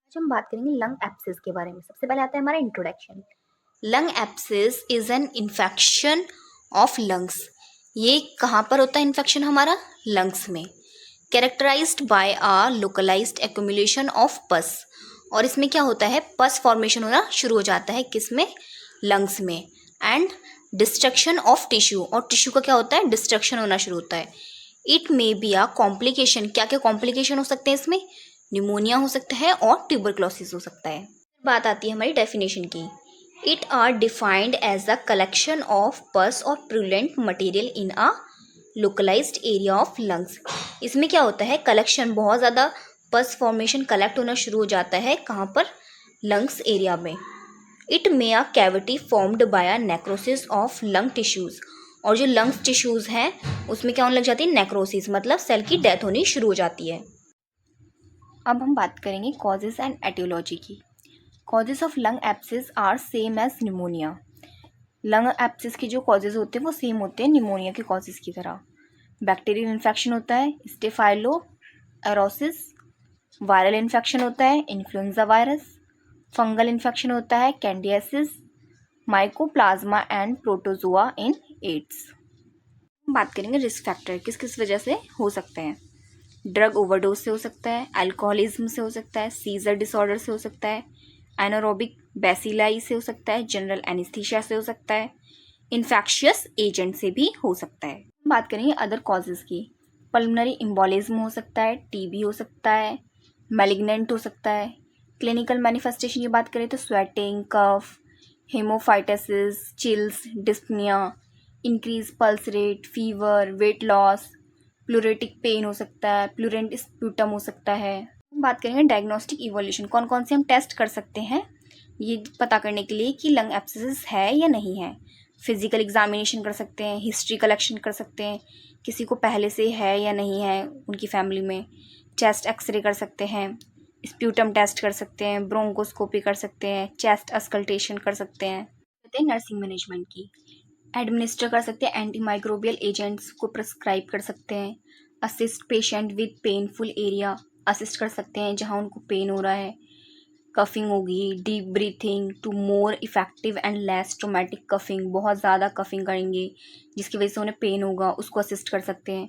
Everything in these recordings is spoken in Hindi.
आज हम बात करेंगे लंग एब्सेस के बारे में। सबसे पहले आता है हमारा introduction. Lung abscess is an infection of lungs. ये कहाँ पर होता है इन्फेक्शन हमारा? लंग्स में। Characterised by a localised accumulation of pus. और इसमें क्या होता है? पस फॉर्मेशन होना शुरू हो जाता है किसमें? लंग्स में। एंड डिस्ट्रक्शन ऑफ टिश्यू, और टिश्यू का क्या होता है? डिस्ट्रक्शन होना शुरू होता है। It may be a complication. क्या क्या कॉम्प्लिकेशन हो सकते हैं इसमें? निमोनिया हो सकता है और ट्यूबरक्लोसिस हो सकता है। बात आती है हमारी डेफिनेशन की। It are defined as a collection of pus और purulent material in a localized area of lungs. इसमें क्या होता है? कलेक्शन, बहुत ज़्यादा पस फॉर्मेशन कलेक्ट होना शुरू हो जाता है। कहाँ पर? लंग्स एरिया में। It may a cavity formed by a necrosis of lung tissues. और जो लंग्स टिश्यूज़ हैं उसमें क्या होने लग जाती है? नेक्रोसिस, मतलब सेल की डेथ होनी शुरू हो जाती है। अब हम बात करेंगे कॉजेज़ एंड एटियोलॉजी की। Causes of lung abscess are same as pneumonia. Lung abscess के जो कॉजेज़ होते हैं वो सेम होते हैं निमोनिया के कॉजेज़ की तरह। बैक्टीरियल इन्फेक्शन होता है, स्टेफाइलो एरोसिस। वायरल इन्फेक्शन होता है, इन्फ्लुएंजा वायरस। फंगल इन्फेक्शन होता है, candidiasis. Mycoplasma and protozoa in AIDS. बात करेंगे रिस्क फैक्टर, किस किस वजह से हो सकते हैं। ड्रग ओवरडोज से हो सकता है, अल्कोहलिज्म से हो सकता है, सीजर डिसऑर्डर से हो सकता है, एनारोबिक बैसिलाई से हो सकता है, जनरल एनेस्थीसिया से हो सकता है, इन्फेक्शियस एजेंट से भी हो सकता है। बात करेंगे अदर कॉजेज़ की। पल्मोनरी एम्बोलिज्म हो सकता है, टीबी हो सकता है, मैलिग्नेंट हो सकता है। क्लिनिकल मैनिफेस्टेशन की बात करें तो sweating, cough, haemoptysis, chills, dyspnoea, increase pulse rate, fever, weight loss, pleuritic pain हो सकता है, प्लूरेंट स्प्यूटम हो सकता है। बात करेंगे डायग्नोस्टिक इवोल्यूशन, कौन कौन से हम टेस्ट कर सकते हैं ये पता करने के लिए कि लंग एब्सेस है या नहीं है। फिजिकल एग्जामिनेशन कर सकते हैं, हिस्ट्री कलेक्शन कर सकते हैं, किसी को पहले से है या नहीं है उनकी फैमिली में। चेस्ट एक्सरे कर सकते हैं, स्प्यूटम टेस्ट कर सकते हैं, ब्रोंकोस्कोपी कर सकते हैं, चेस्ट अस्कल्टेशन कर सकते हैं। नर्सिंग मैनेजमेंट की एडमिनिस्टर कर सकते हैं, एंटी माइक्रोबियल एजेंट्स को प्रिस्क्राइब कर सकते हैं, assist patient with painful area, assist कर सकते हैं जहां उनको पेन हो रहा है। कफिंग होगी, deep breathing to more effective and less traumatic coughing, बहुत ज़्यादा कफिंग करेंगे जिसकी वजह से उन्हें पेन होगा, उसको असिस्ट कर सकते हैं।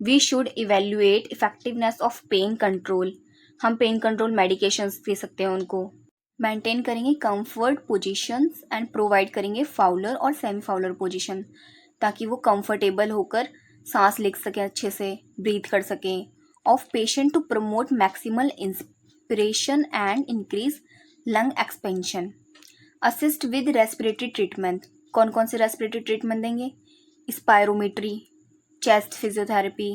We should evaluate effectiveness of pain control, हम पेन कंट्रोल मेडिकेशंस दे सकते हैं उनको। मेंटेन करेंगे कंफर्ट पोजीशंस एंड प्रोवाइड करेंगे फाउलर और सेमी फाउलर पोजीशन, ताकि वो कंफर्टेबल होकर सांस ले सकें, अच्छे से ब्रीथ कर सकें। Of patient to promote maximal inspiration and increase lung expansion. Assist with respiratory treatment, कौन कौन से रेस्पिरेटरी ट्रीटमेंट देंगे? Spirometry, chest physiotherapy.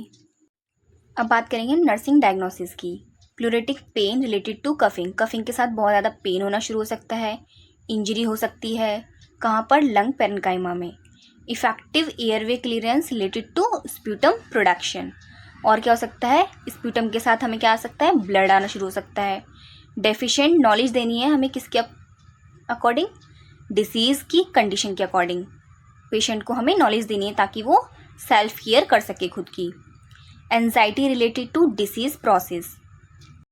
अब बात करेंगे नर्सिंग डायग्नोसिस की। Pleuritic pain related to coughing, coughing के साथ बहुत ज़्यादा पेन होना शुरू हो सकता है। इंजरी हो सकती है, कहाँ पर? लंग पेरेन्काइमा में। Effective airway clearance related to sputum production, और क्या हो सकता है? स्प्यूटम के साथ हमें क्या आ सकता है? ब्लड आना शुरू हो सकता है। डेफिशिएंट नॉलेज देनी है हमें किसके अकॉर्डिंग? डिसीज़ की कंडीशन के अकॉर्डिंग पेशेंट को हमें नॉलेज देनी है ताकि वो सेल्फ केयर कर सके खुद की। Anxiety related to disease process,